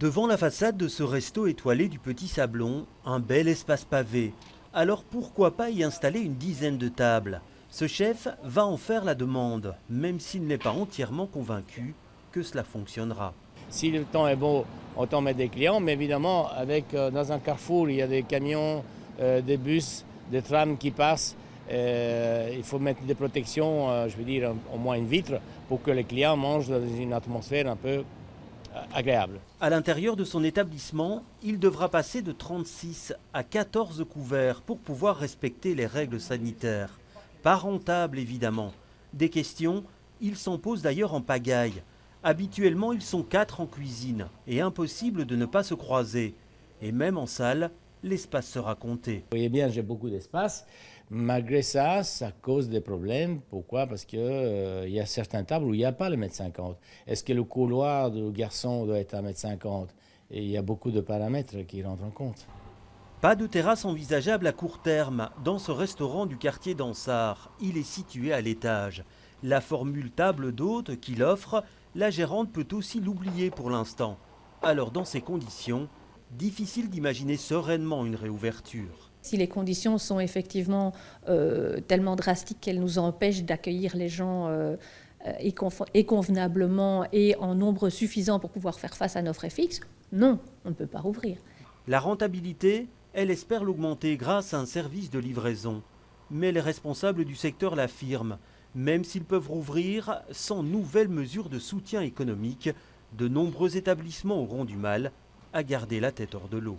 Devant la façade de ce resto étoilé du Petit Sablon, un bel espace pavé. Alors pourquoi pas y installer une dizaine de tables? Ce chef va en faire la demande, même s'il n'est pas entièrement convaincu que cela fonctionnera. Si le temps est beau, autant mettre des clients, mais évidemment, dans un carrefour, il y a des camions, des bus, des trams qui passent. Il faut mettre des protections, je veux dire au moins une vitre, pour que les clients mangent dans une atmosphère un peu agréable. À l'intérieur de son établissement, il devra passer de 36 à 14 couverts pour pouvoir respecter les règles sanitaires. Pas rentable évidemment. Des questions, il s'en pose d'ailleurs en pagaille. Habituellement, ils sont 4 en cuisine et impossible de ne pas se croiser. Et même en salle, l'espace sera compté. Vous voyez bien, j'ai beaucoup d'espace. Malgré ça, ça cause des problèmes. Pourquoi? Parce qu'il y a certaines tables où il n'y a pas le 1,50 m. Est-ce que le couloir du garçon doit être à 1,50 m? Et il y a beaucoup de paramètres qui rentrent en compte. Pas de terrasse envisageable à court terme dans ce restaurant du quartier d'Ansart. Il est situé à l'étage. La formule table d'hôte qu'il offre, la gérante peut aussi l'oublier pour l'instant. Alors dans ces conditions, difficile d'imaginer sereinement une réouverture. Si les conditions sont effectivement tellement drastiques qu'elles nous empêchent d'accueillir les gens et convenablement et en nombre suffisant pour pouvoir faire face à nos frais fixes, non, on ne peut pas rouvrir. La rentabilité, elle espère l'augmenter grâce à un service de livraison. Mais les responsables du secteur l'affirment, même s'ils peuvent rouvrir, sans nouvelles mesures de soutien économique, de nombreux établissements auront du mal à garder la tête hors de l'eau.